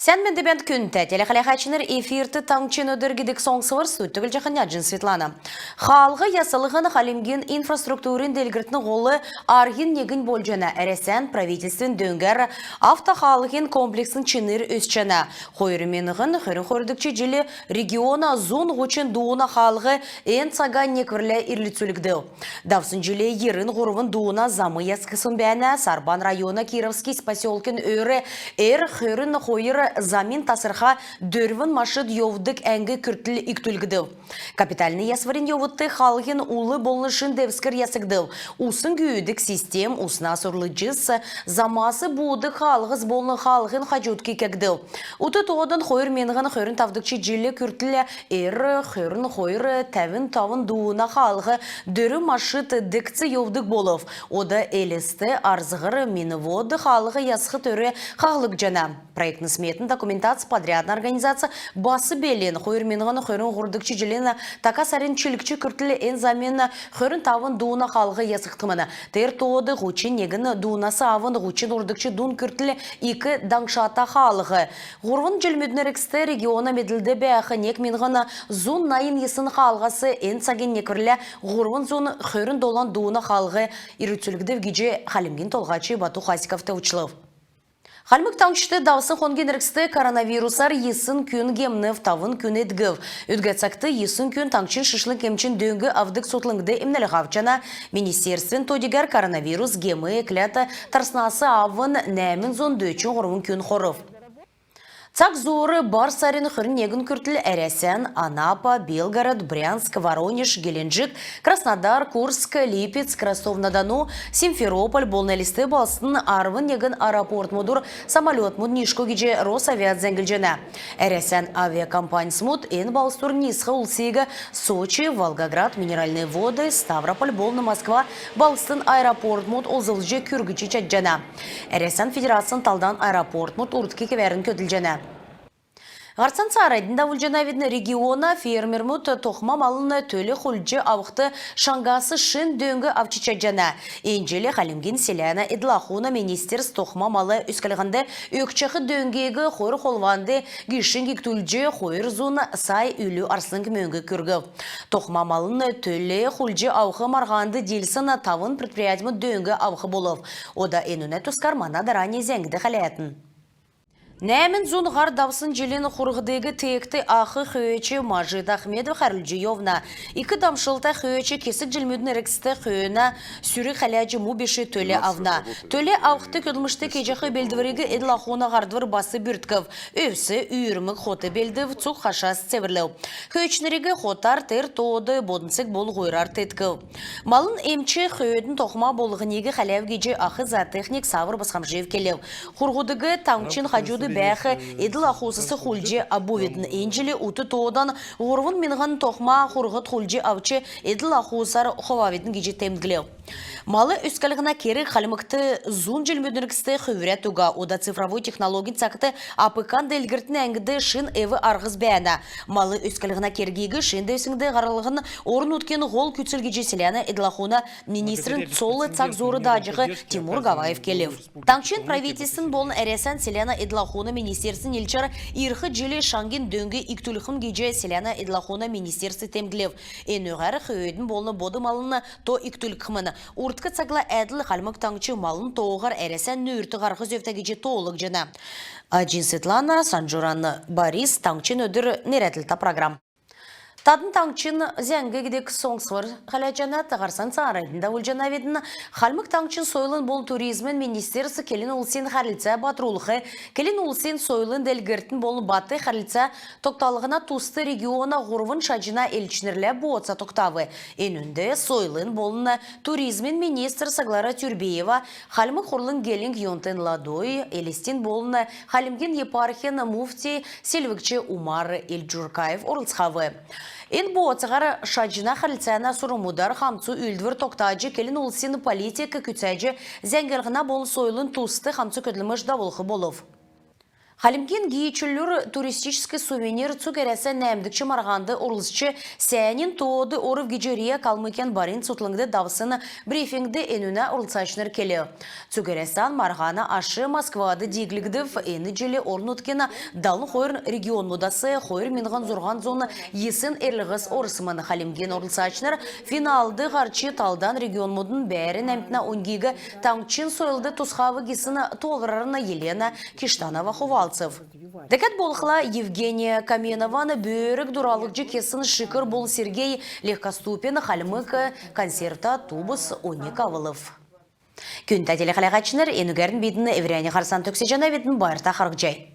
Сән мен дебент күнті телехалахачыныр эфирті таңчын өдіргідік соңсывыр сөттігіл жақын Светлана. Халғы ясылығын халимген инфраструктурин делгіртіні ғолы арғын негін болжана әресен правительствен дөңгер автохалығын комплексін чыныр өсчана. Қойырменіғын хөрін-хөрдікчі жылі региона зон ғучын дуына халғы ән цаган неквірлі ирліцулікді. Давсын жылі ерін ғұрывын дуына замы яскысын бәні Сарбан района Кировский спасиолкін өрі хөрін қойыр замин тасырха дөрвін машид йовдық әңгі күртіл иктүлгіділ. Капитальный ясварин йовытты халғын улы болнышын девскір ясыгдыл. Усын күйдік систем, усына сұрлы жыз, замасы буды халғыз болны халғын хажутки кегділ. Уты тоғыдың қойыр меніғын хөрін тавдықчы жилі күртілі хөрін қойыр тәвін тавын дуына халғы дөрі машид дікці йовдық болов. Ода элесті арзғыр миныводы халғы ясқы төрі қағылық жана. Проектны сметін документация подрядная организация басы белен хойырменіғаны хойрын ғұрдықчы жилені такасарин чілікчі күртілі ән замені хойрын тавын дуына қалғы ясықтымыны. Тер тоғыды ғучин егіні дуынасы авын ғучин ұрдықчы дуын күртілі екі даңшата қалығы. Ғұрвын жүлмедінеріксті региона меділді бәқы нек меніғаны зун найын есын қалғасы ән саген некірлі ғұрвын зун хойрын долан дуына қалғы ирүтсілгді вгеже халимген толғачы Бату Хасиковты ұчылып. Халмык таңшты даусын қонген ріксті коронавирусар есын күн гемнев тавын күн едгів. Үдгәтсақты есын күн таңшын шышлын кемчин дөңгі авдық сотлыңды имнелі ғавчана Министерствен тодигер коронавирус гемы екләті тарснасы авын нәмін зон дөчін ғырвын күн қорыв. Цак зоры бар сарин хырын егін күртіл әресен, Анапа, Белгород, Брянск, Воронеж, Геленджик, Краснодар, Курск, Липецк, Ростов-на-Дону, Симферополь, болналисты балсын арвын егін аэропорт мудур самолет муднишко геже Росавиат зәңгілжені. Әресен авиакомпания смут ен балстур нисхы улсигі Сочи, Волгоград, Минеральные воды, Ставрополь, Болны, Москва, балсын аэропорт муд олзылжы күргічі чәджені. Әресен федерациян талдан аэропорт муд уртки кеверін көділжені. Ғарсан сарайдында ұлжанавидны региона фермер мұт тоқма малыны төлі құлжы ауықты шаңғасы шын дөңгі авчича жана. Енжелі қалимген селяна идлахуна министерс тоқма малы үскіліғінді өкчақы дөңгегі қойыр қолванды гишін кектүлжі қойыр зуны сай үлі арслың мөңгі күргі. Тоқма малыны төлі құлжы ауқы марғанды делсіна тавын предприятимы дөңгі ауқы болып. Ода енуне тұскар мана даране зәңгіді қалаятын. Нәмін зұн ғар давсын желені құрғыдегі текті ақы қөйечі Мажид Ахмедов Харылжиевна. Икі дамшылта қөйечі кесік жылмүйдің ріксті қөйіна сүрі қаляжы мұбеші төлі авна. Төлі ауқты көділмішті кежақы белдівірегі едлахуна ғардвыр басы бүртків. Өвсі үйірмік хоты белдів цуқ қашас цевірлеу. Қөйечінерегі хотар тер тоғыды бодынсық бол ғойрар тетків. Малын емчі қөйдің тоқма болғынегі қаляв кеже ақы зартехник савыр басқамжев келеу. Құрғыдығы таңчин қажуды бәқі еділ ақусысы құлжы абуветін енжілі ұты тоғыдан ғырвын менған тоқма құрғыт құлжы авчы еділ ақусар қоваветін кеже темдгілеу. Малы өскалығына кері қалымықты зун жылмөдініркісті хөвірет ұға, ода цифровой технология цақты апыкан дәлгіртін әңгіді шын әві арғыз бәйіна. Малы өскалығына кергегі шын дөсіңді ғаралығын орын өткен ғол күтсілге жеселяны эдлахуна министрін цолы цак зоры дажығы Тимур Гаваев келев. Таңчын правительствін болын әресен селяна эдлахуна министерсін елчар ирхы жылы шаңген дөңгі иктүліхін геже селяна эдлахуна министерсі темгілев. Ен өғәрі қөйдің болыны боды малыны то иктүлікіміні. Уртқы цагла әділ қалмық таңчы малын тоғыр әресен нөрті ғарғы зөфтәгеже тоғылық жана. Светлана, Санжуран, Борис, таңчын өдір неретілті программ. Тадын таңчын зәңгі кедек соңсыр қаладжана тағарсан сарайдында ұлжанаведіні қалмық таңчын сойлын бол туризмен министерсі келін ұлсен қарылца батырулығы, келін ұлсен сойлын дәлгіртін бол баты қарылца тоқталығына тұсты региона ғұрвын шажына елчінерлі боғытса тоқтавы. Енінде сойлын болына туризмен министр Саглара Тюрбеева, қалмық құрлын гелінг Йонтен Ладой, елестен болына қалимген епархен муфти Селвікче Умар Эльджуркаев орылсқавы. Ен боғатсығар шаджина қалицана сұрымудар қамцу үлдвір тоқтажы келін ұлсин политика күтсәжі зәңгілғына болын сойлын тұсты қамцу көділміш давылғы болып. Халимген гейчүллүр туристический сувенир цугересе нәмдікчі марғанды орылысчы сәнин тоды орыв геджерия калмыкен барин сутлыңды давсын брифингді енуна орылсачныр келі. Цугересан марғаны ашы Москвады диглігдів ені jelі орнуткені далын қойыр регион мудасы қойыр минған зұрған зоны есін эрліғыз орысымын. Халимген орылсачныр финалды ғарчы талдан регион мудын бәрі нәмтіна онгегі таңчин сойылды тусхавы гесіні толырарына Елена Киштанова Хувалцев. Декет болхла Евгения Каменованы бөрік дұралық жекесін шикір бол Сергей Легкоступен Халмык концерта тубус Оникавылов. Күн тәтелі қалағачыныр, енігерін бейдіні Евряне Харсан төксе жана бейдін байырта қарық жай.